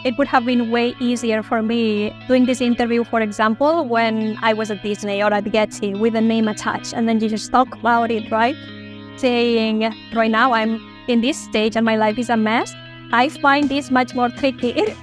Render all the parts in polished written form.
It would have been way easier for me doing this interview, for example, when I was at Disney or at Getty with a name attached, and then you just talk about it, right? Saying, right now I'm in this stage and my life is a mess. I find this much more tricky.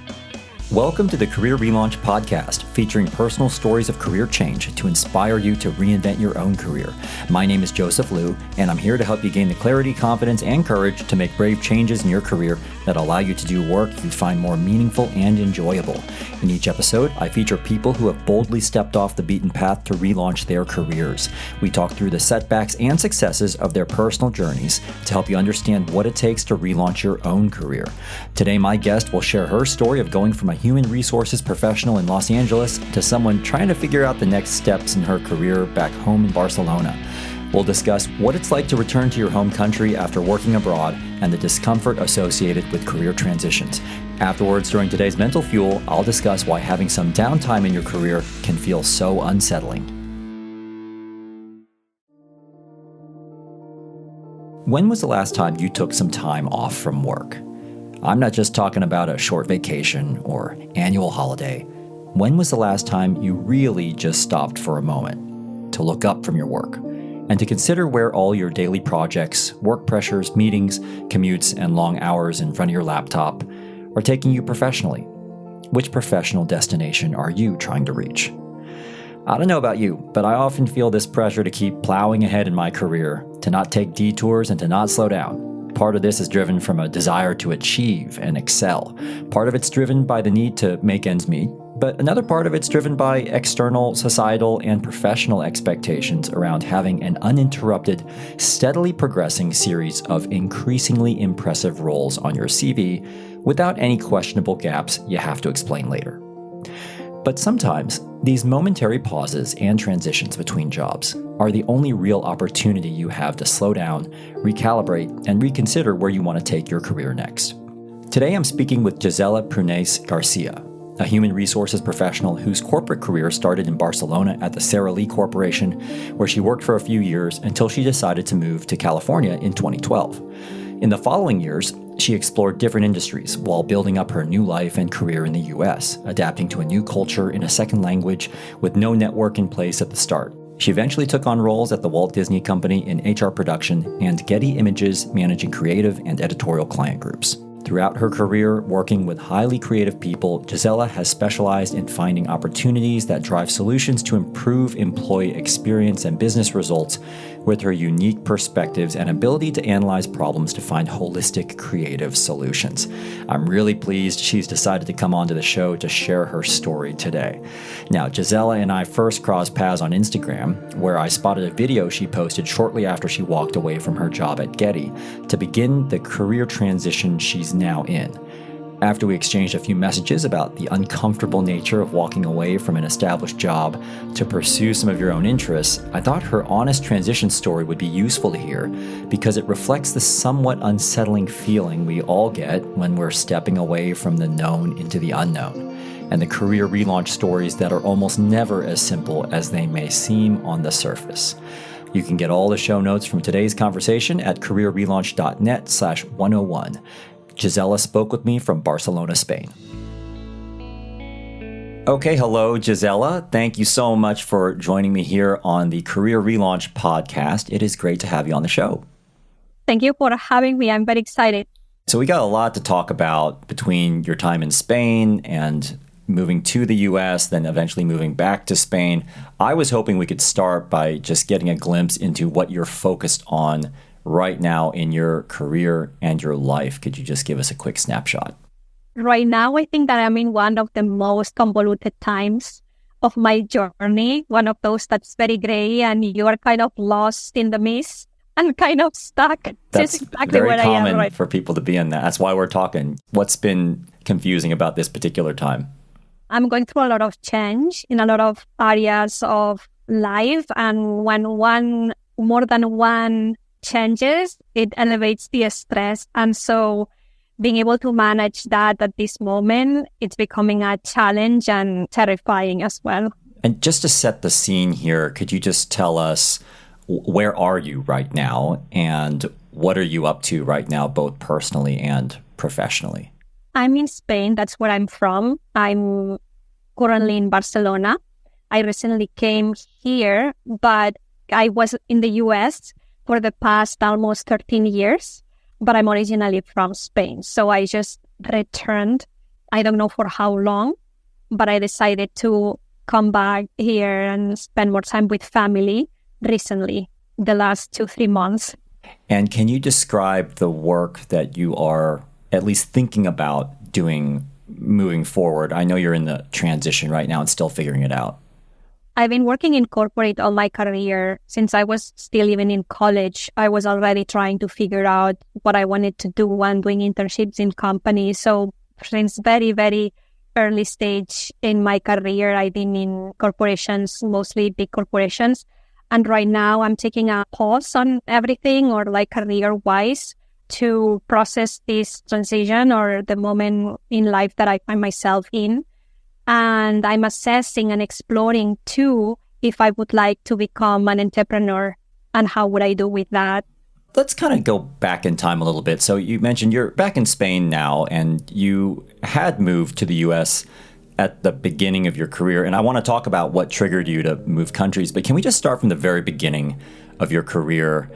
Welcome to the Career Relaunch podcast, featuring personal stories of career change to inspire you to reinvent your own career. My name is Joseph Liu, and I'm here to help you gain the clarity, confidence, and courage to make brave changes in your career that allow you to do work you find more meaningful and enjoyable. In each episode, I feature people who have boldly stepped off the beaten path to relaunch their careers. We talk through the setbacks and successes of their personal journeys to help you understand what it takes to relaunch your own career. Today, my guest will share her story of going from a human resources professional in Los Angeles to someone trying to figure out the next steps in her career back home in Barcelona. We'll discuss what it's like to return to your home country after working abroad and the discomfort associated with career transitions. Afterwards, during today's Mental Fuel, I'll discuss why having some downtime in your career can feel so unsettling. When was the last time you took some time off from work? I'm not just talking about a short vacation or annual holiday. When was the last time you really just stopped for a moment to look up from your work and to consider where all your daily projects, work pressures, meetings, commutes, and long hours in front of your laptop are taking you professionally? Which professional destination are you trying to reach? I don't know about you, but I often feel this pressure to keep plowing ahead in my career, to not take detours and to not slow down. Part of this is driven from a desire to achieve and excel. Part of it's driven by the need to make ends meet, but another part of it's driven by external, societal, and professional expectations around having an uninterrupted, steadily progressing series of increasingly impressive roles on your CV without any questionable gaps you have to explain later. But sometimes, these momentary pauses and transitions between jobs are the only real opportunity you have to slow down, recalibrate, and reconsider where you want to take your career next. Today I'm speaking with Gisela Prunes Garcia, a human resources professional whose corporate career started in Barcelona at the Sara Lee Corporation, where she worked for a few years until she decided to move to California in 2012. In the following years, she explored different industries while building up her new life and career in the US, adapting to a new culture in a second language with no network in place at the start. She eventually took on roles at the Walt Disney Company in HR production and Getty Images managing creative and editorial client groups. Throughout her career working with highly creative people, Gisela has specialized in finding opportunities that drive solutions to improve employee experience and business results with her unique perspectives and ability to analyze problems to find holistic, creative solutions. I'm really pleased she's decided to come onto the show to share her story today. Now, Gisela and I first crossed paths on Instagram, where I spotted a video she posted shortly after she walked away from her job at Getty to begin the career transition she's now in. After we exchanged a few messages about the uncomfortable nature of walking away from an established job to pursue some of your own interests, I thought her honest transition story would be useful to hear because it reflects the somewhat unsettling feeling we all get when we're stepping away from the known into the unknown, and the career relaunch stories that are almost never as simple as they may seem on the surface. You can get all the show notes from today's conversation at careerrelaunch.net/101. Gisela spoke with me from Barcelona, Spain. Okay, hello, Gisela. Thank you so much for joining me here on the Career Relaunch podcast. It is great to have you on the show. Thank you for having me. I'm very excited. So we got a lot to talk about between your time in Spain and moving to the US, then eventually moving back to Spain. I was hoping we could start by just getting a glimpse into what you're focused on right now in your career and your life. Could you just give us a quick snapshot? Right now, I think that I'm in one of the most convoluted times of my journey, one of those that's very gray and you are kind of lost in the mist and kind of stuck. That's exactly very where common I am right. for people to be in that. That's why we're talking. What's been confusing about this particular time? I'm going through a lot of change in a lot of areas of life, and when more than one changes, it elevates the stress. And so being able to manage that at this moment, it's becoming a challenge and terrifying as well. And just to set the scene here, could you just tell us where are you right now and what are you up to right now, both personally and professionally? I'm in Spain. That's where I'm from. I'm currently in Barcelona. I recently came here, but I was in the US for the past almost 13 years, but I'm originally from Spain. So I just returned. I don't know for how long, but I decided to come back here and spend more time with family recently, the last 2-3 months. And can you describe the work that you are at least thinking about doing moving forward? I know you're in the transition right now and still figuring it out. I've been working in corporate all my career. Since I was still even in college, I was already trying to figure out what I wanted to do and doing internships in companies. So since very, very early stage in my career, I've been in corporations, mostly big corporations. And right now I'm taking a pause on everything or like career-wise to process this transition or the moment in life that I find myself in. And I'm assessing and exploring too if I would like to become an entrepreneur and how would I do with that. Let's kind of go back in time a little bit. So you mentioned you're back in Spain now and you had moved to the US at the beginning of your career. And I want to talk about what triggered you to move countries. But can we just start from the very beginning of your career?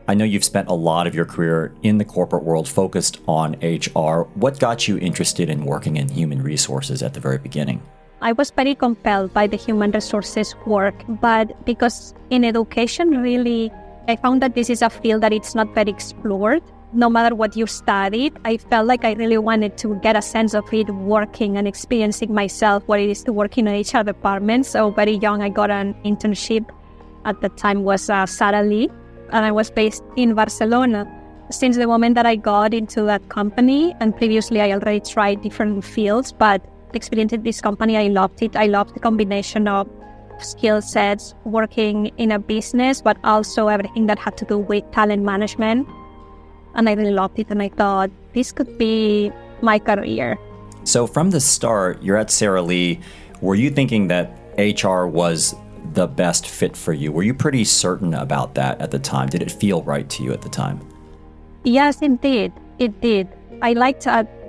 I know you've spent a lot of your career in the corporate world focused on HR. What got you interested in working in human resources at the very beginning? I was very compelled by the human resources work, but because in education, really, I found that this is a field that it's not very explored. No matter what you studied, I felt like I really wanted to get a sense of it working and experiencing myself what it is to work in an HR department. So very young, I got an internship. At the time was Sara Lee, and I was based in Barcelona. Since the moment that I got into that company, and previously I already tried different fields, but the experience at this company, I loved it. I loved the combination of skill sets, working in a business, but also everything that had to do with talent management. And I really loved it, and I thought, this could be my career. So from the start, you're at Sara Lee. Were you thinking that HR was the best fit for you? Were you pretty certain about that at the time? Did it feel right to you at the time? Yes, indeed. It did. I liked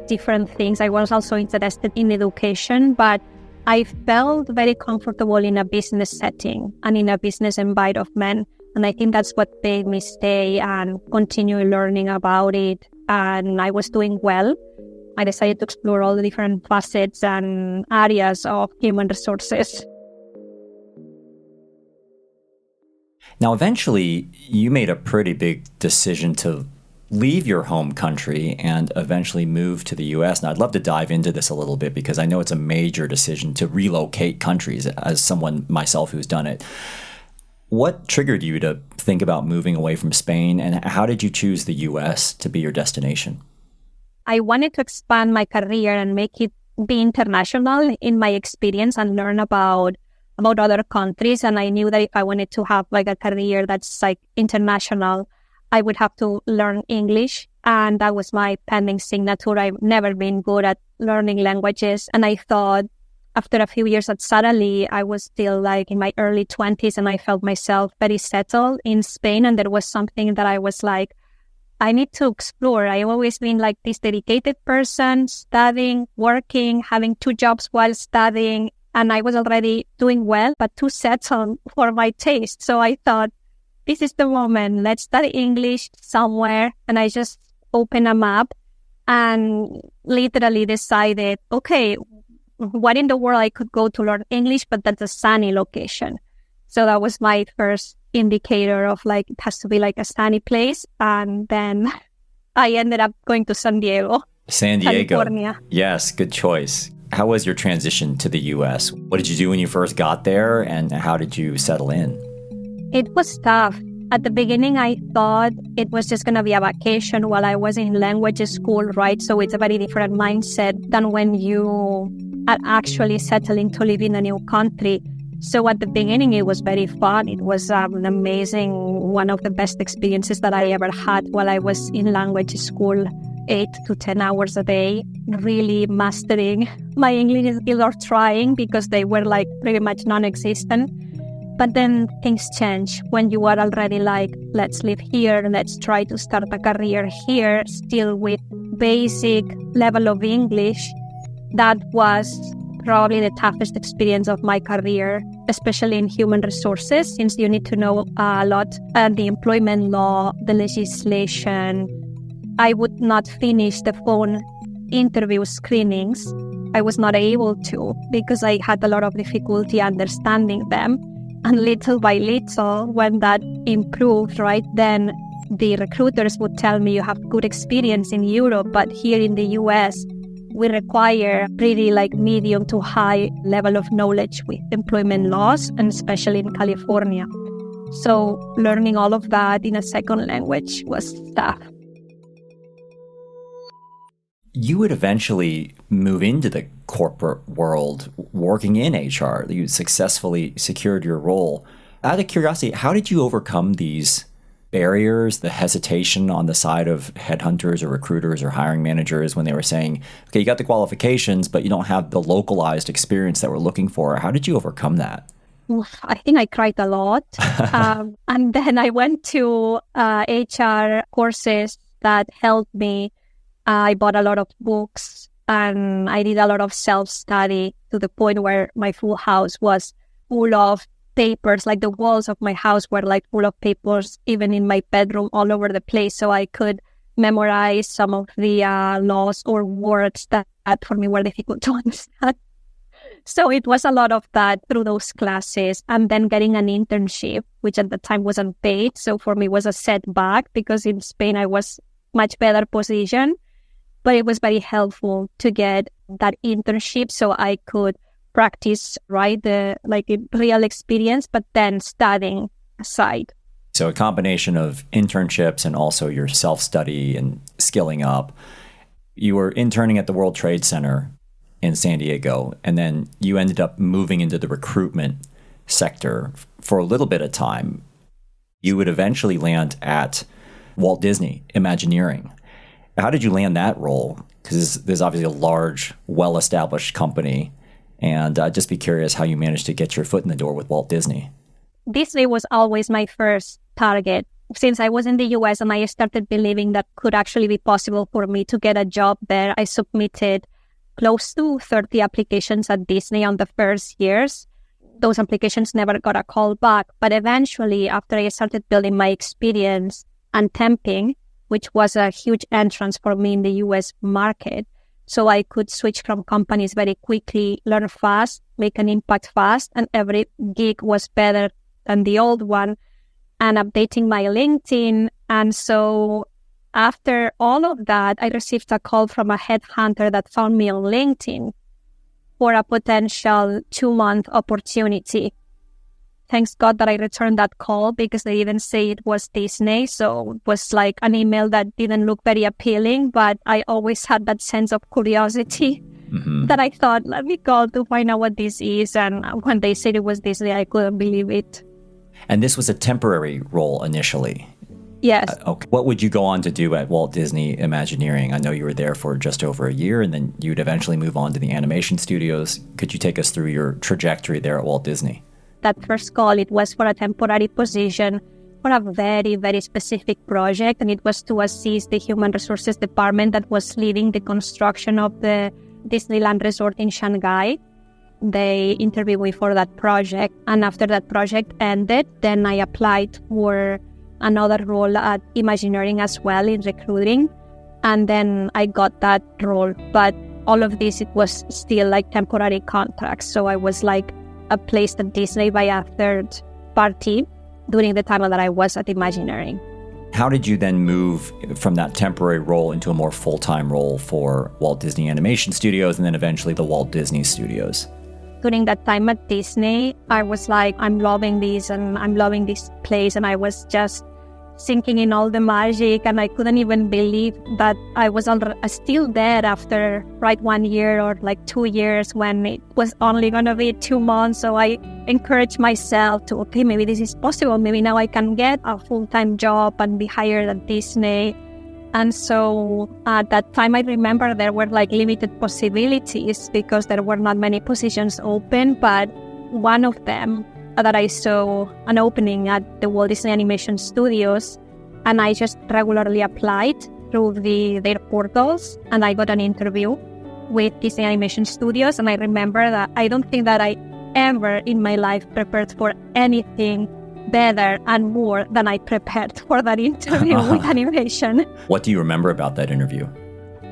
different things. I was also interested in education, but I felt very comfortable in a business setting and in a business environment. And I think that's what made me stay and continue learning about it. And I was doing well. I decided to explore all the different facets and areas of human resources. Now, eventually, you made a pretty big decision to leave your home country and eventually move to the US. And I'd love to dive into this a little bit because I know it's a major decision to relocate countries as someone myself who's done it. What triggered you to think about moving away from Spain, and how did you choose the US to be your destination? I wanted to expand my career and make it be international in my experience and learn about other countries. And I knew that if I wanted to have like a career that's like international, I would have to learn English. And that was my pending signature. I've never been good at learning languages. And I thought after a few years at Sara Lee, I was still like in my early 20s and I felt myself very settled in Spain. And there was something that I was like, I need to explore. I've always been like this dedicated person, studying, working, having 2 jobs while studying. And I was already doing well, but too settled for my taste. So I thought, this is the moment. Let's study English somewhere. And I just opened a map and literally decided, okay, what in the world I could go to learn English, but that's a sunny location. So that was my first indicator of like, it has to be like a sunny place. And then I ended up going to San Diego, California. Yes, good choice. How was your transition to the US? What did you do when you first got there, and how did you settle in? It was tough. At the beginning, I thought it was just going to be a vacation while I was in language school, right? So it's a very different mindset than when you are actually settling to live in a new country. So at the beginning, it was very fun. It was an amazing, one of the best experiences that I ever had while I was in language school, 8 to 10 hours a day, really mastering my English skills or trying because they were like pretty much non-existent. But then things change when you are already like, let's live here, let's try to start a career here, still with basic level of English, that was probably the toughest experience of my career, especially in human resources, since you need to know a lot the employment law, the legislation. I would not finish the phone interview screenings. I was not able to because I had a lot of difficulty understanding them. And little by little, when that improved, right, then the recruiters would tell me you have good experience in Europe, but here in the US, we require pretty medium to high level of knowledge with employment laws, and especially in California. So learning all of that in a second language was tough. You would eventually move into the corporate world working in HR. You successfully secured your role. Out of curiosity, how did you overcome these barriers, the hesitation on the side of headhunters or recruiters or hiring managers when they were saying, okay, you got the qualifications, but you don't have the localized experience that we're looking for? How did you overcome that? I think I cried a lot. And then I went to HR courses that helped me. I bought a lot of books and I did a lot of self-study to the point where my full house was full of papers. The walls of my house were full of papers, even in my bedroom, all over the place. So I could memorize some of the laws or words that for me were difficult to understand. So it was a lot of that through those classes, and then getting an internship, which at the time wasn't paid. So for me was a setback because in Spain I was much better positioned. But it was very helpful to get that internship so I could practice, right, the real experience, but then studying aside. So a combination of internships and also your self-study and skilling up. You were interning at the World Trade Center in San Diego, and then you ended up moving into the recruitment sector for a little bit of time. You would eventually land at Walt Disney Imagineering. How did you land that role? Because there's obviously a large, well-established company. And I'd just be curious how you managed to get your foot in the door with Walt Disney. Disney was always my first target. Since I was in the US and I started believing that could actually be possible for me to get a job there, I submitted close to 30 applications at Disney on the first years. Those applications never got a call back. But eventually, after I started building my experience and temping, which was a huge entrance for me in the US market. So I could switch from companies very quickly, learn fast, make an impact fast, and every gig was better than the old one, and updating my LinkedIn. And so after all of that, I received a call from a headhunter that found me on LinkedIn for a potential 2-month opportunity. Thanks God that I returned that call because they didn't say it was Disney. So it was an email that didn't look very appealing, but I always had that sense of curiosity that I thought, let me call to find out what this is. And when they said it was Disney, I couldn't believe it. And this was a temporary role initially. Yes. Okay. What would you go on to do at Walt Disney Imagineering? I know you were there for just over a year, and then you'd eventually move on to the animation studios. Could you take us through your trajectory there at Walt Disney? That first call, it was for a temporary position for a very, very specific project, and it was to assist the human resources department that was leading the construction of the Disneyland Resort in Shanghai. They interviewed me for that project, and after that project ended, then I applied for another role at Imagineering as well in recruiting, and then I got that role. But all of this, it was still temporary contracts, so I was placed at Disney by a third party during the time that I was at Imagineering. How did you then move from that temporary role into a more full-time role for Walt Disney Animation Studios and then eventually the Walt Disney Studios? During that time at Disney, I was I'm loving this and I'm loving this place, and I was just sinking in all the magic, and I couldn't even believe that I was still there after 1 year or 2 years when it was only going to be 2 months. So I encouraged myself to, okay, maybe this is possible. Maybe now I can get a full-time job and be hired at Disney. And so at that time, I remember there were limited possibilities because there were not many positions open, but one of them that I saw an opening at the Walt Disney Animation Studios, and I just regularly applied through their portals, and I got an interview with Disney Animation Studios. And I remember that I don't think that I ever in my life prepared for anything better and more than I prepared for that interview with animation. What do you remember about that interview?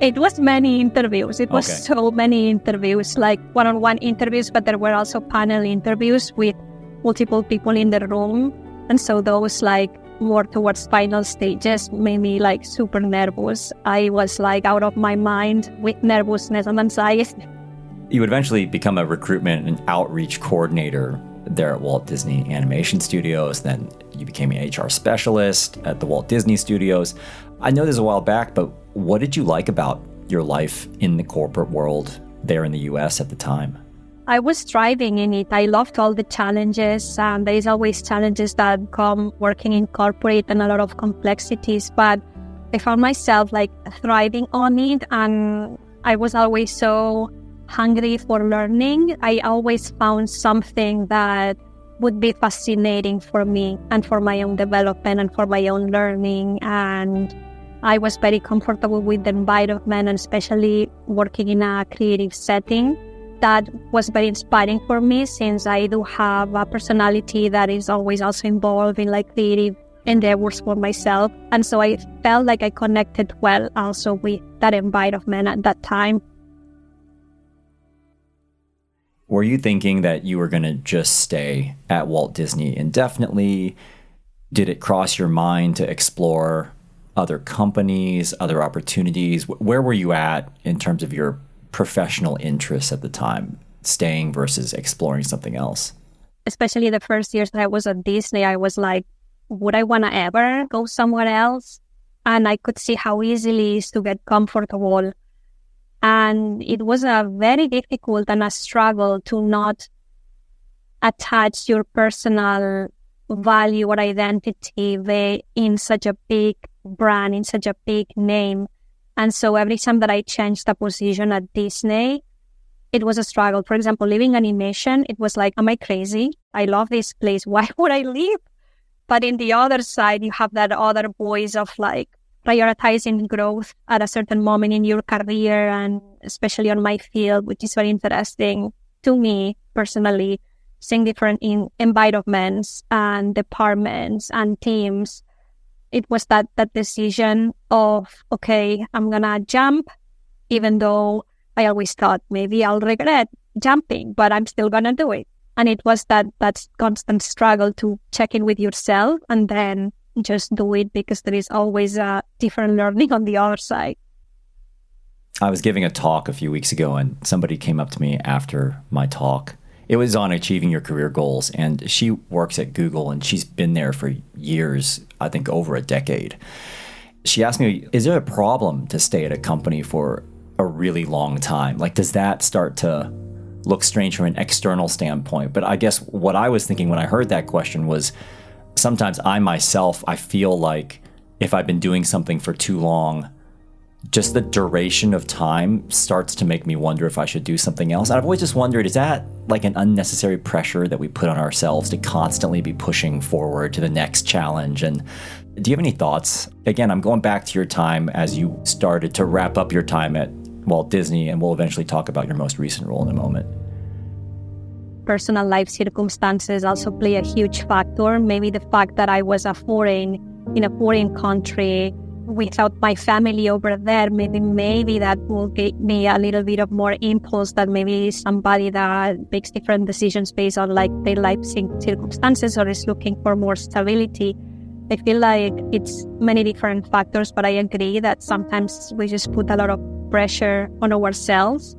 It was many interviews. It was so many interviews, like one-on-one interviews, but there were also panel interviews with multiple people in the room. And so those like more towards final stages made me like super nervous. I was like out of my mind with nervousness and anxiety. You would eventually become a recruitment and outreach coordinator there at Walt Disney Animation Studios. Then you became an HR specialist at the Walt Disney Studios. I know this was a while back, but what did you like about your life in the corporate world there in the US at the time? I was thriving in it. I loved all the challenges. There's always challenges that come working in corporate and a lot of complexities, but I found myself like thriving on it, and I was always so hungry for learning. I always found something that would be fascinating for me and for my own development and for my own learning. And I was very comfortable with the environment, and especially working in a creative setting. That was very inspiring for me, since I do have a personality that is always also involved in like creative endeavors for myself. And so I felt like I connected well also with that environment at that time. Were you thinking that you were going to just stay at Walt Disney indefinitely? Did it cross your mind to explore other companies, other opportunities? Where were you at in terms of your professional interests at the time, staying versus exploring something else? Especially the first years that I was at Disney, I was like, would I want to ever go somewhere else? And I could see how easily it is to get comfortable. And it was a very difficult and a struggle to not attach your personal value or identity in such a big brand, in such a big name. And so every time that I changed a position at Disney, it was a struggle. For example, leaving animation, it was like, am I crazy? I love this place. Why would I leave? But in the other side, you have that other voice of like, prioritizing growth at a certain moment in your career, and especially on my field, which is very interesting to me personally, seeing different environments and departments and teams. It was that decision of, okay, I'm going to jump, even though I always thought maybe I'll regret jumping, but I'm still going to do it. And it was that constant struggle to check in with yourself and then just do it, because there is always a different learning on the other side. I was giving a talk a few weeks ago, and somebody came up to me after my talk. It was on achieving your career goals, and she works at Google, and she's been there for years, I think over a decade. She asked me, is there a problem to stay at a company for a really long time? Like, does that start to look strange from an external standpoint? But I guess what I was thinking when I heard that question was, sometimes I feel like if I've been doing something for too long, just the duration of time starts to make me wonder if I should do something else. And I've always just wondered, is that like an unnecessary pressure that we put on ourselves to constantly be pushing forward to the next challenge? And do you have any thoughts? Again, I'm going back to your time as you started to wrap up your time at Walt Disney, and we'll eventually talk about your most recent role in a moment. Personal life circumstances also play a huge factor. Maybe the fact that I was in a foreign country without my family over there, maybe that will give me a little bit of more impulse than maybe somebody that makes different decisions based on like their life circumstances or is looking for more stability. I feel like it's many different factors, but I agree that sometimes we just put a lot of pressure on ourselves.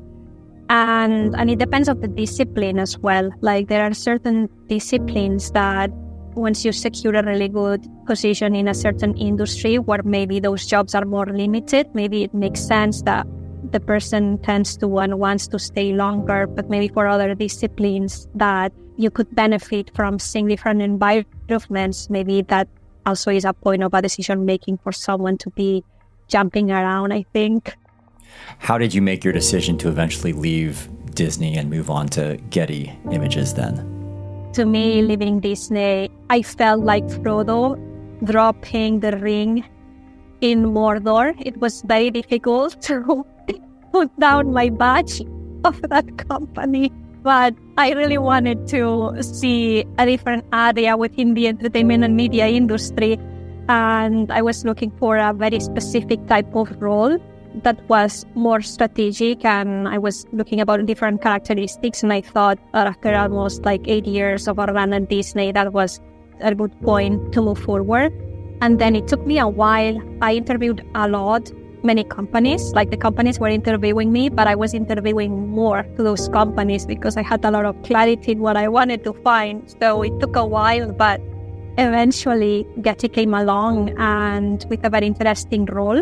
And it depends on the discipline as well. Like there are certain disciplines that once you secure a really good position in a certain industry where maybe those jobs are more limited, maybe it makes sense that the person tends to and wants to stay longer. But maybe for other disciplines that you could benefit from seeing different environments, maybe that also is a point of a decision making for someone to be jumping around, I think. How did you make your decision to eventually leave Disney and move on to Getty Images then? To me, leaving Disney, I felt like Frodo dropping the ring in Mordor. It was very difficult to put down my badge of that company. But I really wanted to see a different area within the entertainment and media industry. And I was looking for a very specific type of role that was more strategic. And I was looking about different characteristics. And I thought after almost like 8 years of run at Disney, that was a good point to move forward. And then it took me a while. I interviewed a lot, many companies, like the companies were interviewing me, but I was interviewing more to those companies because I had a lot of clarity in what I wanted to find. So it took a while, but eventually Getty came along and with a very interesting role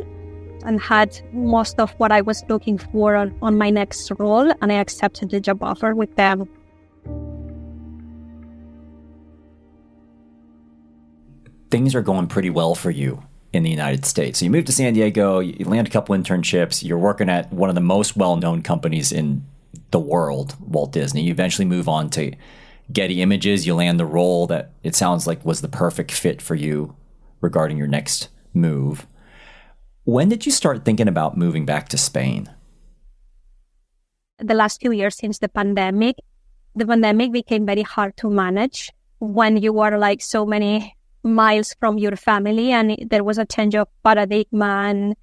and had most of what I was looking for on my next role. And I accepted the job offer with them. Things are going pretty well for you in the United States. So you moved to San Diego, you land a couple internships, you're working at one of the most well-known companies in the world, Walt Disney. You eventually move on to Getty Images, you land the role that it sounds like was the perfect fit for you regarding your next move. When did you start thinking about moving back to Spain? The last few years since the pandemic became very hard to manage when you are like so many miles from your family, and there was a change of paradigm and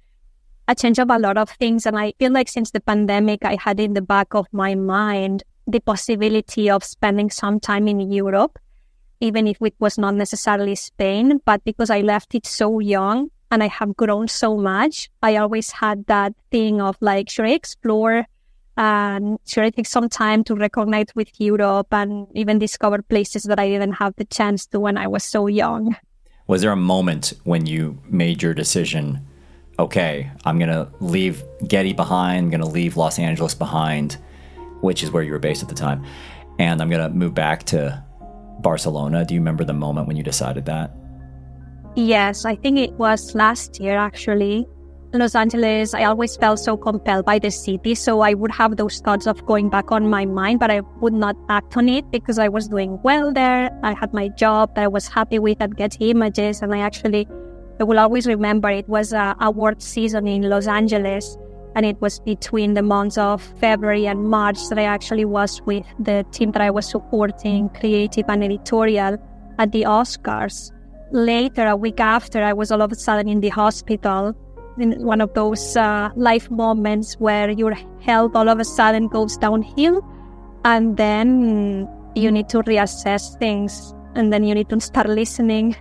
a change of a lot of things. And I feel like since the pandemic, I had in the back of my mind the possibility of spending some time in Europe, even if it was not necessarily Spain. But because I left it so young and I have grown so much, I always had that thing of like, should I explore and should I take some time to reconnect with Europe and even discover places that I didn't have the chance to when I was so young? Was there a moment when you made your decision, okay, I'm going to leave Getty behind, I'm going to leave Los Angeles behind, which is where you were based at the time, and I'm going to move back to Barcelona? Do you remember the moment when you decided that? Yes, I think it was last year actually. Los Angeles, I always felt so compelled by the city, so I would have those thoughts of going back on my mind, but I would not act on it because I was doing well there. I had my job that I was happy with at Getty Images, and I will always remember it was award season in Los Angeles, and it was between the months of February and March that I actually was with the team that I was supporting, creative and editorial, at the Oscars. Later, a week after, I was all of a sudden in the hospital in one of those life moments where your health all of a sudden goes downhill, and then you need to reassess things, and then you need to start listening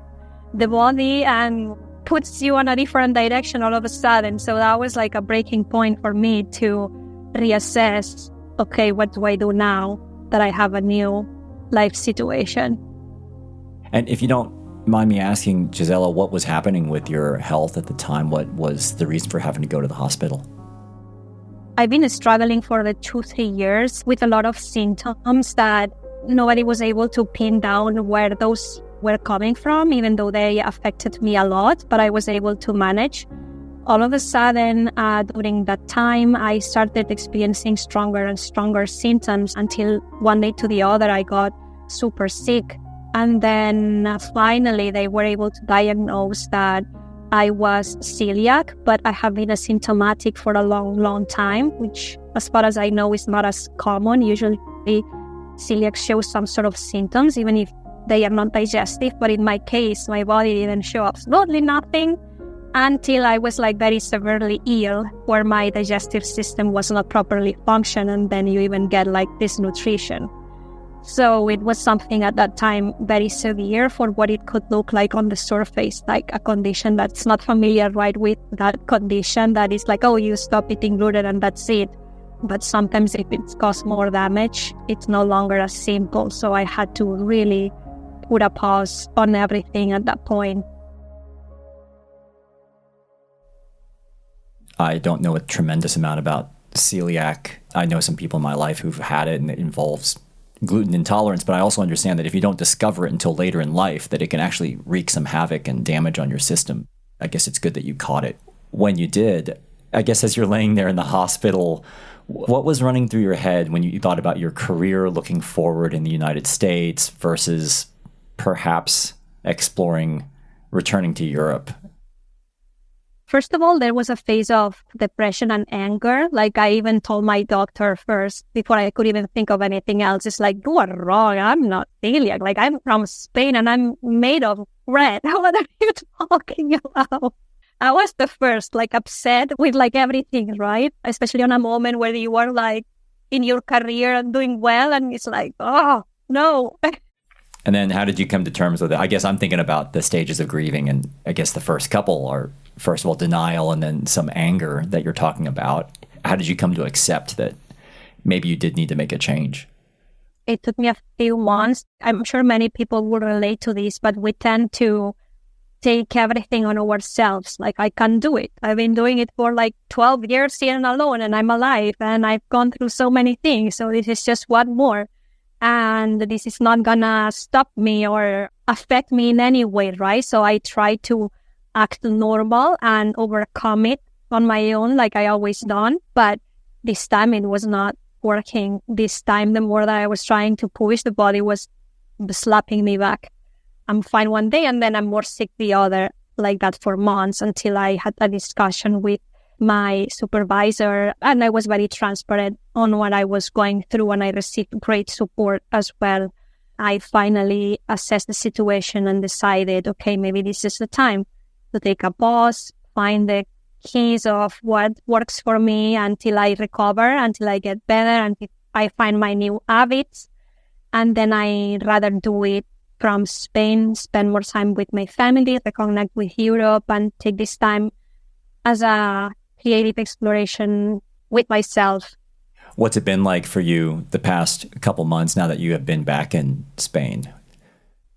the body and puts you on a different direction all of a sudden. So that was like a breaking point for me to reassess, okay, what do I do now that I have a new life situation? And if you don't mind me asking, Gisela, what was happening with your health at the time? What was the reason for having to go to the hospital? I've been struggling for the 2-3 years with a lot of symptoms that nobody was able to pin down where those were coming from, even though they affected me a lot, but I was able to manage. All of a sudden, during that time, I started experiencing stronger and stronger symptoms until one day to the other, I got super sick. And then finally, they were able to diagnose that I was celiac, but I have been asymptomatic for a long, long time, which as far as I know is not as common. Usually celiac shows some sort of symptoms, even if they are not digestive. But in my case, my body didn't show absolutely nothing until I was like very severely ill, where my digestive system was not properly functioning, and then you even get like dysnutrition. So it was something at that time very severe for what it could look like on the surface, like a condition that's not familiar, right, with that condition that is like, oh, you stop eating gluten and that's it. But sometimes if it's caused more damage, it's no longer as simple. So I had to really put a pause on everything at that point. I don't know a tremendous amount about celiac. I know some people in my life who've had it, and it involves gluten intolerance, but I also understand that if you don't discover it until later in life, that it can actually wreak some havoc and damage on your system. I guess it's good that you caught it when you did. I guess as you're laying there in the hospital, what was running through your head when you thought about your career looking forward in the United States versus perhaps exploring returning to Europe? First of all, there was a phase of depression and anger. Like I even told my doctor first before I could even think of anything else. It's like, you are wrong. I'm not celiac. Like I'm from Spain and I'm made of bread. What are you talking about? I was the first, like upset with like everything, right? Especially on a moment where you are like in your career and doing well. And it's like, oh, no. And then how did you come to terms with it? I guess I'm thinking about the stages of grieving, and I guess the first couple are, first of all, denial and then some anger that you're talking about. How did you come to accept that maybe you did need to make a change? It took me a few months. I'm sure many people will relate to this, but we tend to take everything on ourselves. Like, I can't do it. I've been doing it for like 12 years here and alone, and I'm alive, and I've gone through so many things. So this is just one more. And this is not gonna stop me or affect me in any way, right? So I try to act normal and overcome it on my own, like I always done. But this time it was not working. This time, the more that I was trying to push, the body was slapping me back. I'm fine one day and then I'm more sick the other, like that for months, until I had a discussion with my supervisor, and I was very transparent on what I was going through, and I received great support as well. I finally assessed the situation and decided, okay, maybe this is the time to take a pause, find the keys of what works for me until I recover, until I get better, until I find my new habits. And then I rather do it from Spain, spend more time with my family, reconnect with Europe, and take this time as a creative exploration with myself. What's it been like for you the past couple months now that you have been back in Spain?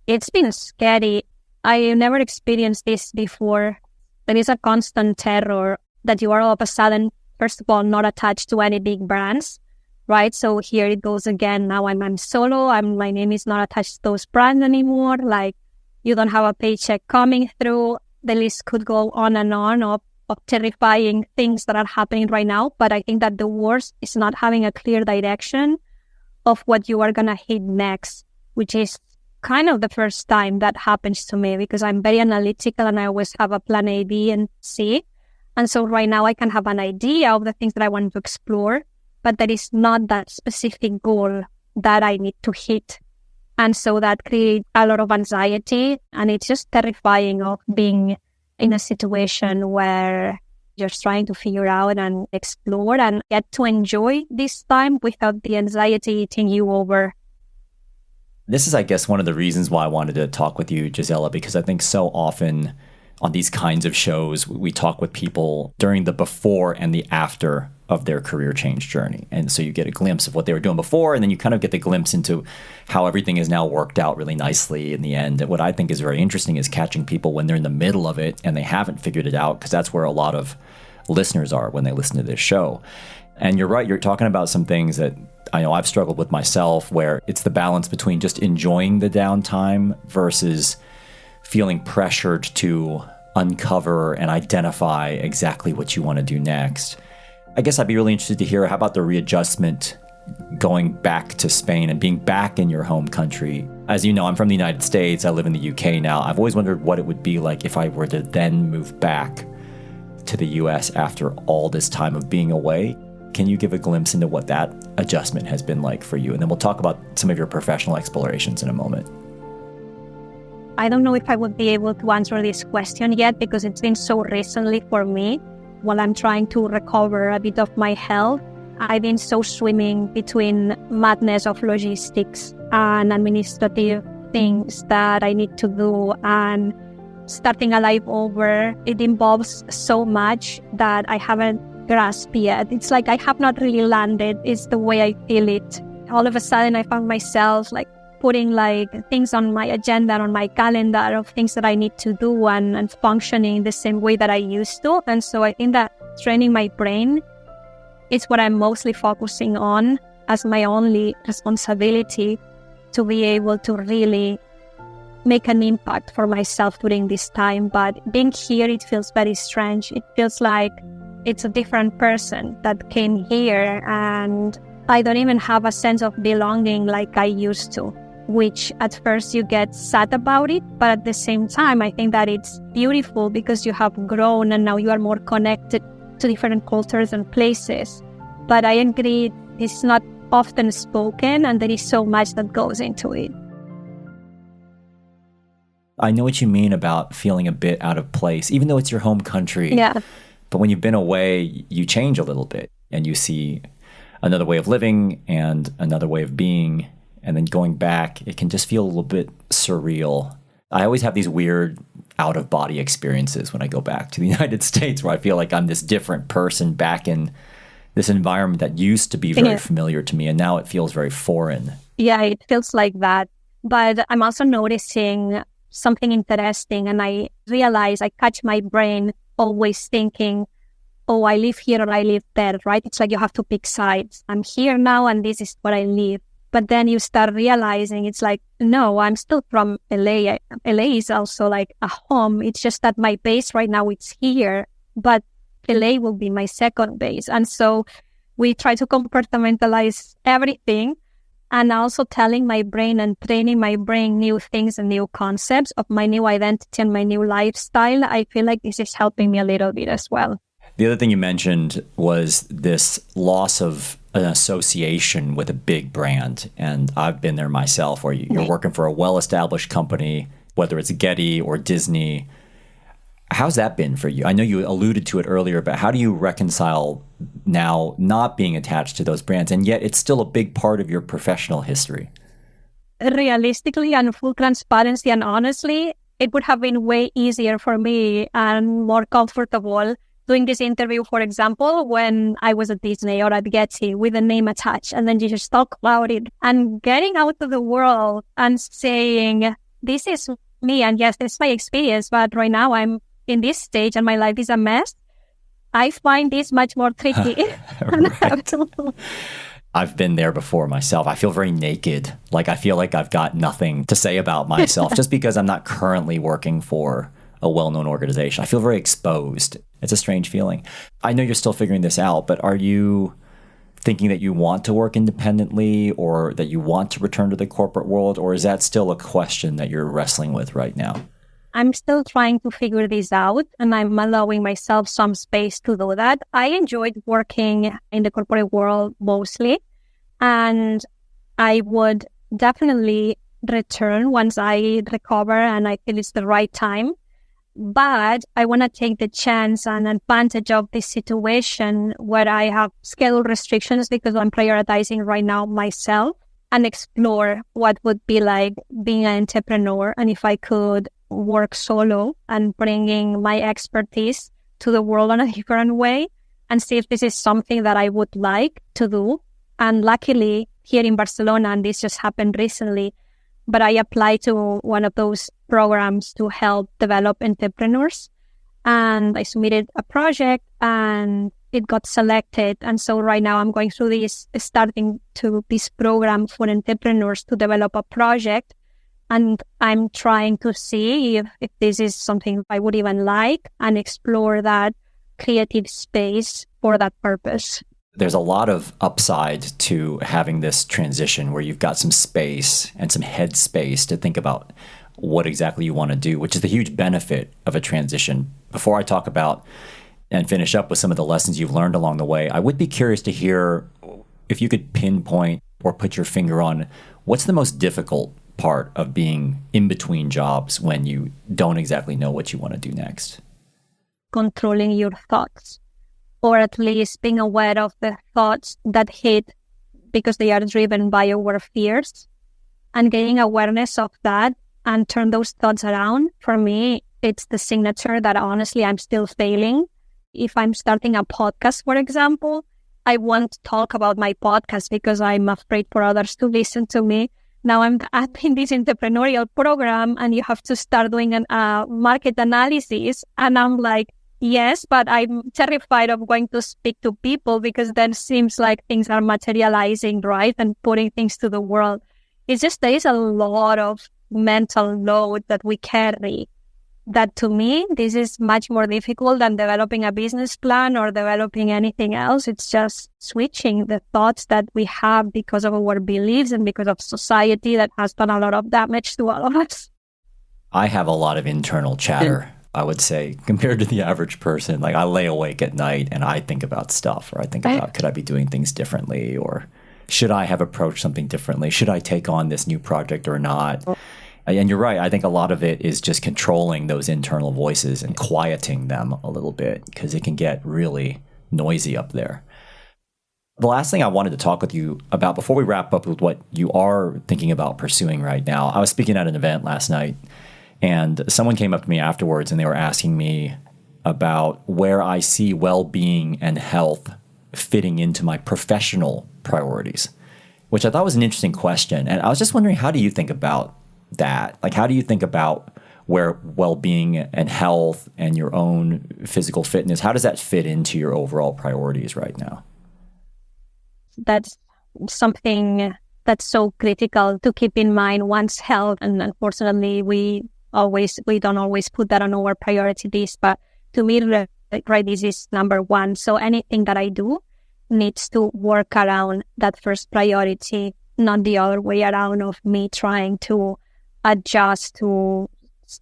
It's been scary. I never experienced this before. There is a constant terror that you are all of a sudden, first of all, not attached to any big brands, right? So here it goes again. Now I'm solo. My name is not attached to those brands anymore. Like, you don't have a paycheck coming through. The list could go on and on of terrifying things that are happening right now. But I think that the worst is not having a clear direction of what you are going to hit next, which is kind of the first time that happens to me, because I'm very analytical and I always have a plan A, B, and C. And so right now I can have an idea of the things that I want to explore, but there is not that specific goal that I need to hit. And so that creates a lot of anxiety, and it's just terrifying of being in a situation where you're trying to figure out and explore and get to enjoy this time without the anxiety eating you over. This is, I guess, one of the reasons why I wanted to talk with you, Gisela, because I think so often on these kinds of shows, we talk with people during the before and the after of their career change journey. And so you get a glimpse of what they were doing before, and then you kind of get the glimpse into how everything is now worked out really nicely in the end. And what I think is very interesting is catching people when they're in the middle of it and they haven't figured it out, because that's where a lot of listeners are when they listen to this show. And you're right, you're talking about some things that I know I've struggled with myself, where it's the balance between just enjoying the downtime versus feeling pressured to uncover and identify exactly what you want to do next. I guess I'd be really interested to hear, how about the readjustment going back to Spain and being back in your home country? As you know, I'm from the United States. I live in the UK now. I've always wondered what it would be like if I were to then move back to the US after all this time of being away. Can you give a glimpse into what that adjustment has been like for you? And then we'll talk about some of your professional explorations in a moment. I don't know if I would be able to answer this question yet, because it's been so recently for me. While I'm trying to recover a bit of my health, I've been so swimming between madness of logistics and administrative things that I need to do, and starting a life over, it involves so much that I haven't grasped yet. It's like I have not really landed, is the way I feel it. All of a sudden I found myself like putting like things on my agenda, on my calendar of things that I need to do and functioning the same way that I used to. And so I think that training my brain is what I'm mostly focusing on as my only responsibility, to be able to really make an impact for myself during this time. But being here, it feels very strange. It feels like it's a different person that came here, and I don't even have a sense of belonging like I used to. which at first you get sad about it, but at the same time, I think that it's beautiful because you have grown and now you are more connected to different cultures and places. But I agree, it's not often spoken and there is so much that goes into it. I know what you mean about feeling a bit out of place, even though it's your home country. Yeah. But when you've been away, you change a little bit and you see another way of living and another way of being. And then going back, it can just feel a little bit surreal. I always have these weird out-of-body experiences when I go back to the United States where I feel like I'm this different person back in this environment that used to be very familiar to me, and now it feels very foreign. Yeah, it feels like that. But I'm also noticing something interesting, and I realize I catch my brain always thinking, oh, I live here or I live there, right? It's like you have to pick sides. I'm here now and this is where I live. But then you start realizing it's like, no, I'm still from LA. LA is also like a home. It's just that my base right now it's here, but LA will be my second base. And so we try to compartmentalize everything and also telling my brain and training my brain new things and new concepts of my new identity and my new lifestyle. I feel like this is helping me a little bit as well. The other thing you mentioned was this loss of an association with a big brand. And I've been there myself, where you're working for a well-established company, whether it's Getty or Disney. How's that been for you? I know you alluded to it earlier, but how do you reconcile now not being attached to those brands, and yet it's still a big part of your professional history? Realistically and full transparency and honestly, it would have been way easier for me and more comfortable doing this interview, for example, when I was at Disney or at Getty with a name attached, and then you just talk about it and getting out to the world and saying, this is me, and yes, this is my experience, but right now I'm in this stage and my life is a mess. I find this much more tricky. Right. I've been there before myself. I feel very naked. Like I feel like I've got nothing to say about myself just because I'm not currently working for a well-known organization. I feel very exposed. It's a strange feeling. I know you're still figuring this out, but are you thinking that you want to work independently or that you want to return to the corporate world, or is that still a question that you're wrestling with right now? I'm still trying to figure this out, and I'm allowing myself some space to do that. I enjoyed working in the corporate world mostly, and I would definitely return once I recover and I feel it's the right time. But I want to take the chance and advantage of this situation where I have schedule restrictions because I'm prioritizing right now myself, and explore what would be like being an entrepreneur, and if I could work solo and bringing my expertise to the world in a different way, and see if this is something that I would like to do. And luckily here in Barcelona, and this just happened recently, but I applied to one of those programs to help develop entrepreneurs, and I submitted a project and it got selected. And so right now I'm going through this program for entrepreneurs to develop a project. And I'm trying to see if this is something I would even like and explore that creative space for that purpose. There's a lot of upside to having this transition where you've got some space and some head space to think about what exactly you want to do, which is the huge benefit of a transition. Before I talk about and finish up with some of the lessons you've learned along the way, I would be curious to hear if you could pinpoint or put your finger on what's the most difficult part of being in between jobs when you don't exactly know what you want to do next. Controlling your thoughts, or at least being aware of the thoughts that hit because they are driven by our fears, and getting awareness of that and turn those thoughts around. For me, it's the signature that honestly I'm still failing. If I'm starting a podcast, for example, I won't talk about my podcast because I'm afraid for others to listen to me. Now I'm in this entrepreneurial program and you have to start doing a market analysis. And I'm like, yes, but I'm terrified of going to speak to people because then it seems like things are materializing, right? And putting things to the world. It's just there is a lot of mental load that we carry. that to me, this is much more difficult than developing a business plan or developing anything else. It's just switching the thoughts that we have because of our beliefs and because of society that has done a lot of damage to all of us. I have a lot of internal chatter, I would say, compared to the average person. Like, I lay awake at night and I think about stuff, or I think about, could I be doing things differently? Or should I have approached something differently? Should I take on this new project or not? And you're right. I think a lot of it is just controlling those internal voices and quieting them a little bit, because it can get really noisy up there. The last thing I wanted to talk with you about before we wrap up with what you are thinking about pursuing right now, I was speaking at an event last night, and someone came up to me afterwards and they were asking me about where I see well-being and health fitting into my professional priorities, which I thought was an interesting question. And I was just wondering, how do you think about that? Like, how do you think about where well-being and health and your own physical fitness, how does that fit into your overall priorities right now? That's something that's so critical to keep in mind, one's health. And unfortunately, we don't always put that on our priority list. But to me, right, this is number one. So anything that I do needs to work around that first priority, not the other way around of me trying to adjust to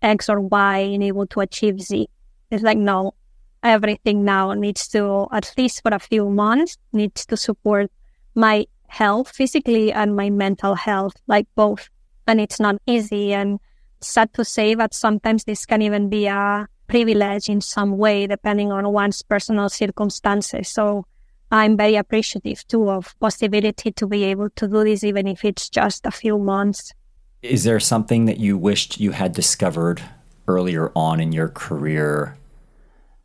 X or Y and able to achieve Z. It's like, no, everything now needs to, at least for a few months, needs to support my health physically and my mental health, like both. And it's not easy, and sad to say, but sometimes this can even be a privilege in some way, depending on one's personal circumstances. So I'm very appreciative too of possibility to be able to do this, even if it's just a few months. Is there something that you wished you had discovered earlier on in your career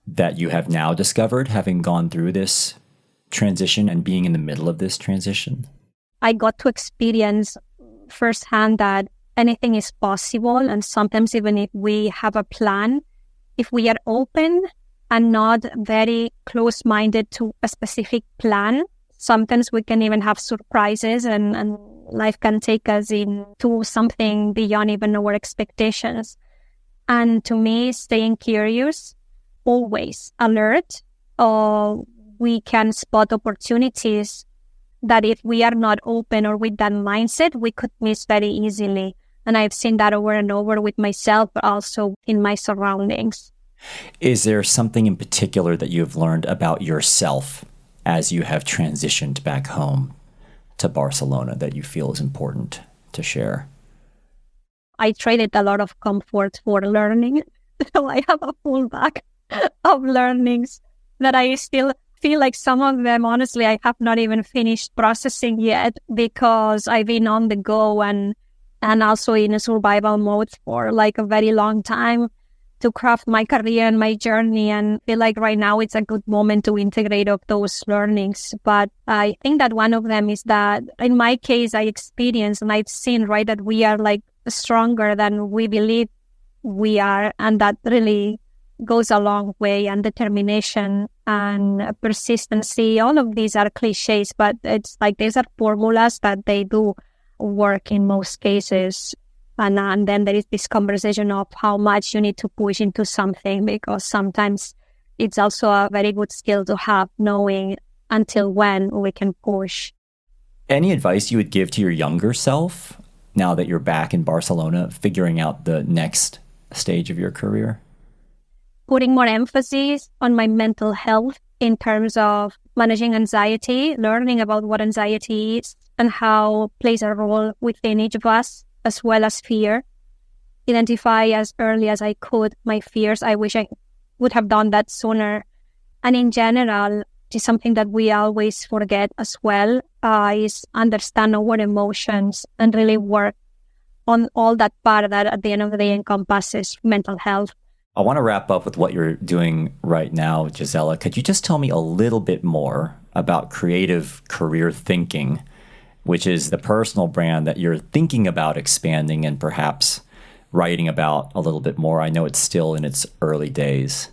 that you have now discovered, having gone through this transition and being in the middle of this transition? I got to experience firsthand that anything is possible. And sometimes even if we have a plan, if we are open and not very close-minded to a specific plan, sometimes we can even have surprises and life can take us into something beyond even our expectations. And to me, staying curious, always alert, we can spot opportunities that if we are not open or with that mindset, we could miss very easily. And I've seen that over and over with myself, but also in my surroundings. Is there something in particular that you've learned about yourself as you have transitioned back home to Barcelona that you feel is important to share? I traded a lot of comfort for learning. So I have a full bag of learnings that I still feel like some of them, honestly, I have not even finished processing yet, because I've been on the go and also in a survival mode for like a very long time to craft my career and my journey, and feel like right now it's a good moment to integrate of those learnings. But I think that one of them is that in my case, I experienced and I've seen, right, that we are like stronger than we believe we are. And that really goes a long way. And determination and persistency, all of these are cliches, but it's like these are formulas that they do work in most cases. And then there is this conversation of how much you need to push into something, because sometimes it's also a very good skill to have, knowing until when we can push. Any advice you would give to your younger self now that you're back in Barcelona, figuring out the next stage of your career? Putting more emphasis on my mental health in terms of managing anxiety, learning about what anxiety is and how it plays a role within each of us, as well as fear. Identify as early as I could my fears. I wish I would have done that sooner. And in general, is something that we always forget as well, is understand our emotions and really work on all that part that at the end of the day encompasses mental health. I want to wrap up with what you're doing right now, Gisela. Could you just tell me a little bit more about Creative Career Thinking, which is the personal brand that you're thinking about expanding and perhaps writing about a little bit more? I know it's still in its early days.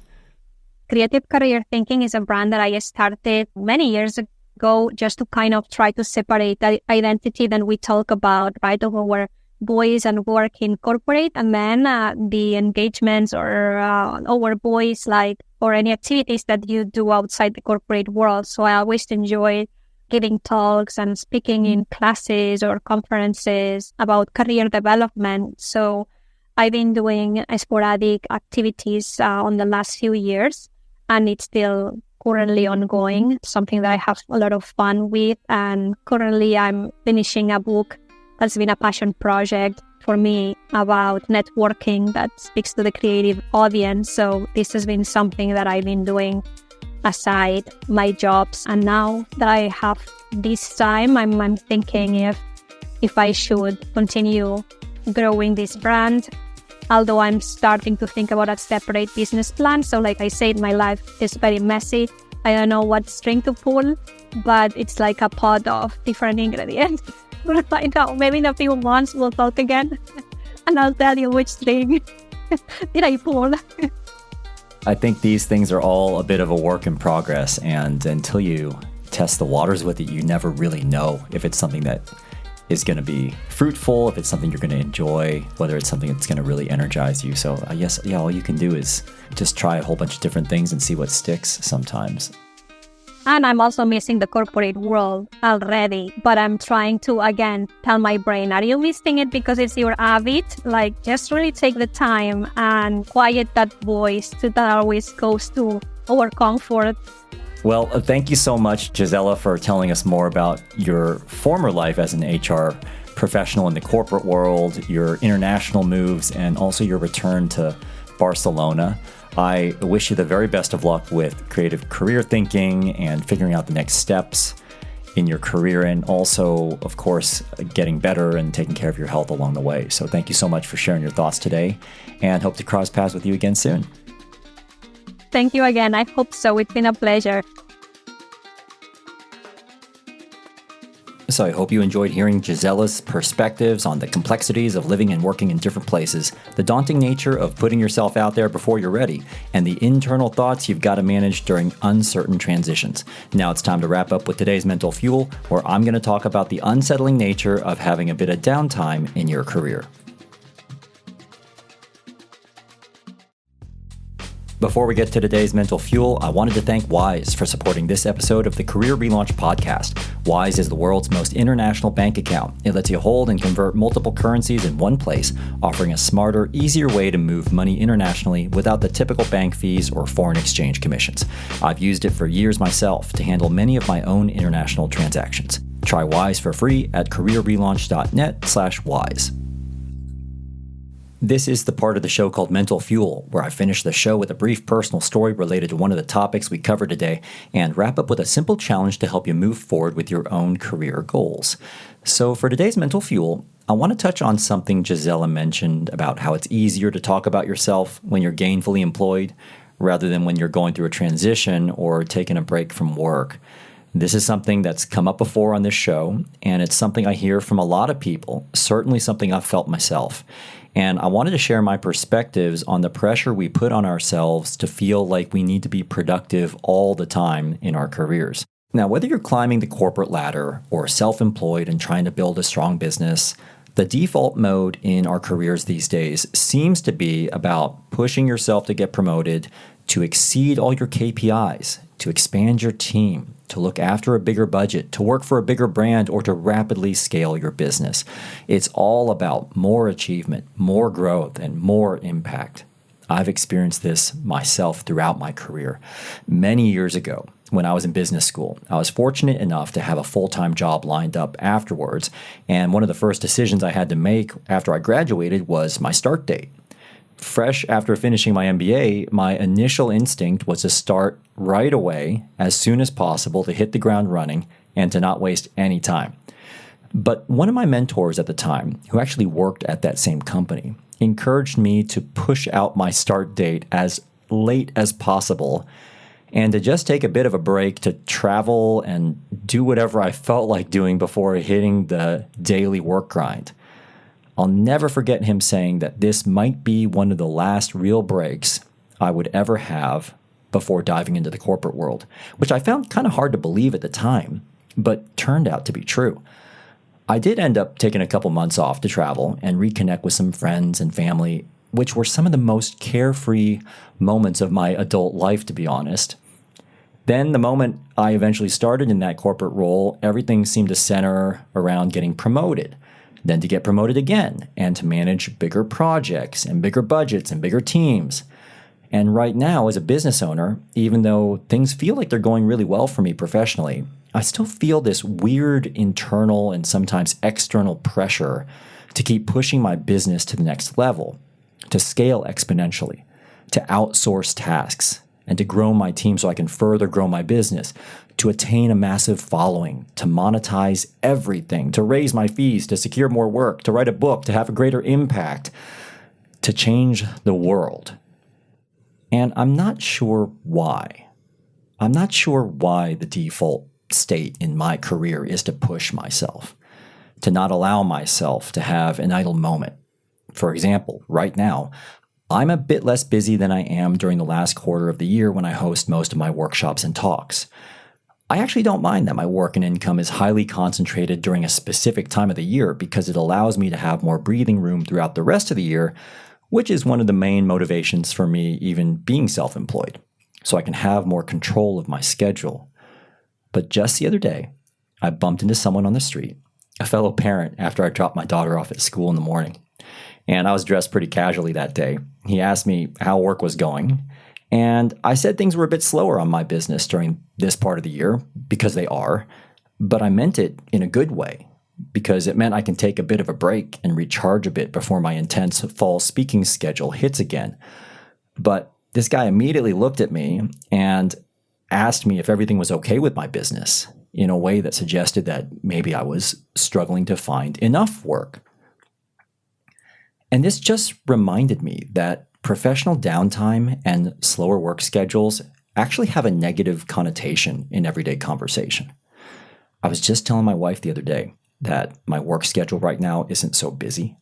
Creative Career Thinking is a brand that I started many years ago just to kind of try to separate the identity that we talk about, right, of our voice and work in corporate, and then the engagements or our voice, like, or any activities that you do outside the corporate world. So I always enjoy giving talks and speaking in classes or conferences about career development. So I've been doing sporadic activities on the last few years, and it's still currently ongoing, something that I have a lot of fun with. And currently I'm finishing a book that's been a passion project for me about networking that speaks to the creative audience. So this has been something that I've been doing aside my jobs. And now that I have this time, I'm thinking if I should continue growing this brand, although I'm starting to think about a separate business plan. So like I said, my life is very messy. I don't know what string to pull, but it's like a pot of different ingredients. We'll find out. Maybe in a few months we'll talk again and I'll tell you which string did I pull. I think these things are all a bit of a work in progress, and until you test the waters with it, you never really know if it's something that is going to be fruitful, if it's something you're going to enjoy, whether it's something that's going to really energize you. So I guess, all you can do is just try a whole bunch of different things and see what sticks sometimes. And I'm also missing the corporate world already, but I'm trying to, again, tell my brain, are you missing it because it's your habit? Like, just really take the time and quiet that voice that always goes to our comfort. Well, thank you so much, Gisela, for telling us more about your former life as an HR professional in the corporate world, your international moves, and also your return to Barcelona. I wish you the very best of luck with creative career thinking and figuring out the next steps in your career, and also, of course, getting better and taking care of your health along the way. So thank you so much for sharing your thoughts today, and hope to cross paths with you again soon. Thank you again. I hope so. It's been a pleasure. So I hope you enjoyed hearing Gisela's perspectives on the complexities of living and working in different places, the daunting nature of putting yourself out there before you're ready, and the internal thoughts you've got to manage during uncertain transitions. Now it's time to wrap up with today's Mental Fuel, where I'm going to talk about the unsettling nature of having a bit of downtime in your career. Before we get to today's Mental Fuel, I wanted to thank Wise for supporting this episode of the Career Relaunch podcast. Wise is the world's most international bank account. It lets you hold and convert multiple currencies in one place, offering a smarter, easier way to move money internationally without the typical bank fees or foreign exchange commissions. I've used it for years myself to handle many of my own international transactions. Try Wise for free at careerrelaunch.net/wise. This is the part of the show called Mental Fuel, where I finish the show with a brief personal story related to one of the topics we covered today and wrap up with a simple challenge to help you move forward with your own career goals. So for today's Mental Fuel, I want to touch on something Gisela mentioned about how it's easier to talk about yourself when you're gainfully employed rather than when you're going through a transition or taking a break from work. This is something that's come up before on this show, and it's something I hear from a lot of people, certainly something I've felt myself. And I wanted to share my perspectives on the pressure we put on ourselves to feel like we need to be productive all the time in our careers. Now, whether you're climbing the corporate ladder or self-employed and trying to build a strong business, the default mode in our careers these days seems to be about pushing yourself to get promoted, to exceed all your KPIs, to expand your team, to look after a bigger budget, to work for a bigger brand, or to rapidly scale your business. It's all about more achievement, more growth, and more impact. I've experienced this myself throughout my career. Many years ago, when I was in business school, I was fortunate enough to have a full-time job lined up afterwards, and one of the first decisions I had to make after I graduated was my start date. Fresh after finishing my MBA, my initial instinct was to start right away, as soon as possible, to hit the ground running and to not waste any time. But one of my mentors at the time, who actually worked at that same company, encouraged me to push out my start date as late as possible and to just take a bit of a break to travel and do whatever I felt like doing before hitting the daily work grind. I'll never forget him saying that this might be one of the last real breaks I would ever have before diving into the corporate world, which I found kind of hard to believe at the time, but turned out to be true. I did end up taking a couple months off to travel and reconnect with some friends and family, which were some of the most carefree moments of my adult life, to be honest. Then, the moment I eventually started in that corporate role, everything seemed to center around getting promoted, then to get promoted again, and to manage bigger projects and bigger budgets and bigger teams. And right now, as a business owner, even though things feel like they're going really well for me professionally, I still feel this weird internal and sometimes external pressure to keep pushing my business to the next level, to scale exponentially, to outsource tasks, and to grow my team so I can further grow my business, to attain a massive following, to monetize everything, to raise my fees, to secure more work, to write a book, to have a greater impact, to change the world. And I'm not sure why. I'm not sure why the default state in my career is to push myself, to not allow myself to have an idle moment. For example, right now, I'm a bit less busy than I am during the last quarter of the year when I host most of my workshops and talks. I actually don't mind that my work and income is highly concentrated during a specific time of the year because it allows me to have more breathing room throughout the rest of the year, which is one of the main motivations for me even being self-employed, so I can have more control of my schedule. But just the other day, I bumped into someone on the street, a fellow parent, after I dropped my daughter off at school in the morning. And I was dressed pretty casually that day. He asked me how work was going, and I said things were a bit slower on my business during this part of the year, because they are, but I meant it in a good way, because it meant I can take a bit of a break and recharge a bit before my intense fall speaking schedule hits again. But this guy immediately looked at me and asked me if everything was okay with my business in a way that suggested that maybe I was struggling to find enough work. And this just reminded me that professional downtime and slower work schedules actually have a negative connotation in everyday conversation. I was just telling my wife the other day that my work schedule right now isn't so busy,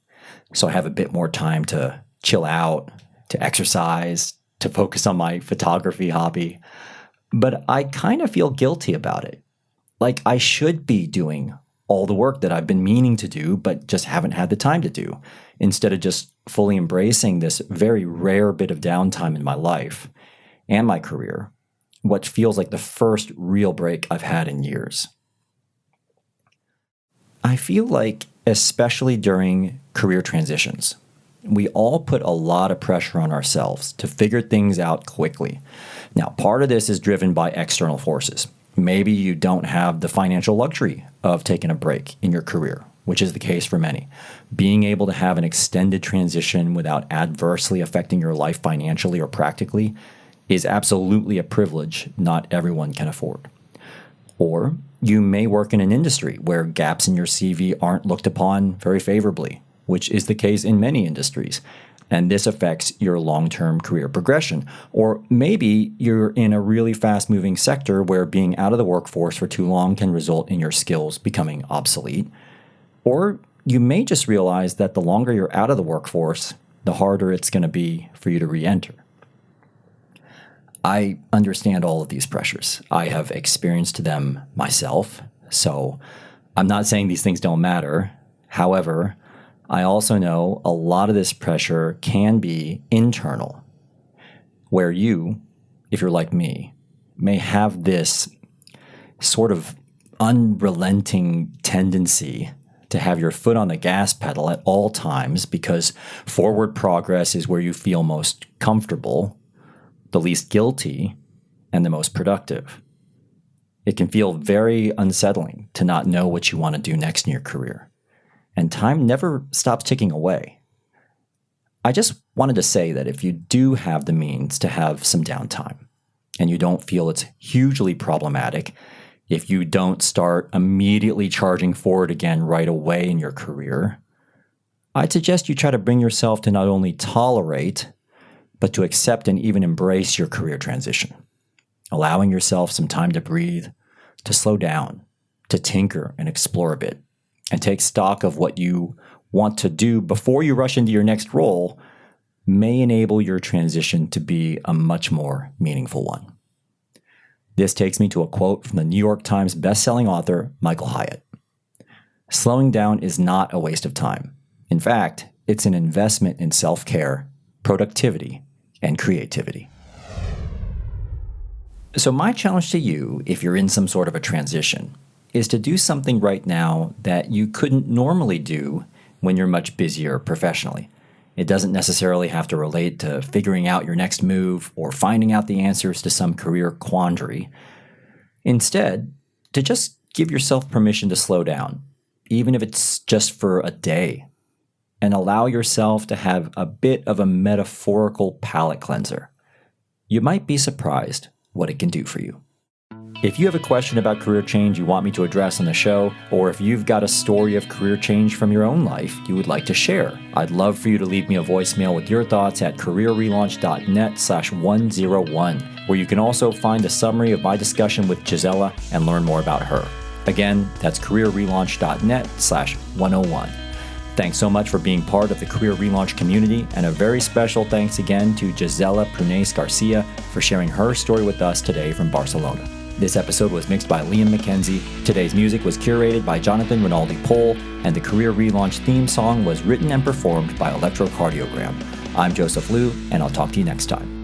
so I have a bit more time to chill out, to exercise, to focus on my photography hobby. But I kind of feel guilty about it. Like I should be doing all the work that I've been meaning to do, but just haven't had the time to do, instead of just fully embracing this very rare bit of downtime in my life and my career, what feels like the first real break I've had in years. I feel like, especially during career transitions, we all put a lot of pressure on ourselves to figure things out quickly. Now, part of this is driven by external forces. Maybe you don't have the financial luxury of taking a break in your career, which is the case for many. Being able to have an extended transition without adversely affecting your life financially or practically is absolutely a privilege not everyone can afford. Or you may work in an industry where gaps in your CV aren't looked upon very favorably, which is the case in many industries, and this affects your long-term career progression. Or maybe you're in a really fast-moving sector where being out of the workforce for too long can result in your skills becoming obsolete. Or you may just realize that the longer you're out of the workforce, the harder it's going to be for you to re-enter. I understand all of these pressures. I have experienced them myself, so I'm not saying these things don't matter. However, I also know a lot of this pressure can be internal, where you, if you're like me, may have this sort of unrelenting tendency to have your foot on the gas pedal at all times because forward progress is where you feel most comfortable, the least guilty, and the most productive. It can feel very unsettling to not know what you want to do next in your career. And time never stops ticking away. I just wanted to say that if you do have the means to have some downtime, and you don't feel it's hugely problematic, if you don't start immediately charging forward again right away in your career, I'd suggest you try to bring yourself to not only tolerate, but to accept and even embrace your career transition, allowing yourself some time to breathe, to slow down, to tinker and explore a bit, and take stock of what you want to do before you rush into your next role may enable your transition to be a much more meaningful one. This takes me to a quote from the New York Times bestselling author, Michael Hyatt. Slowing down is not a waste of time. In fact, it's an investment in self-care, productivity, and creativity. So my challenge to you, if you're in some sort of a transition, is to do something right now that you couldn't normally do when you're much busier professionally. It doesn't necessarily have to relate to figuring out your next move or finding out the answers to some career quandary. Instead, to just give yourself permission to slow down, even if it's just for a day, and allow yourself to have a bit of a metaphorical palate cleanser. You might be surprised what it can do for you. If you have a question about career change you want me to address on the show, or if you've got a story of career change from your own life you would like to share, I'd love for you to leave me a voicemail with your thoughts at careerrelaunch.net/101, where you can also find a summary of my discussion with Gisela and learn more about her. Again, that's careerrelaunch.net/101. Thanks so much for being part of the Career Relaunch community, and a very special thanks again to Gisela Prunes Garcia for sharing her story with us today from Barcelona. This episode was mixed by Liam McKenzie. Today's music was curated by Jonathan Rinaldi-Pohl, and the Career Relaunch theme song was written and performed by Electrocardiogram. I'm Joseph Liu, and I'll talk to you next time.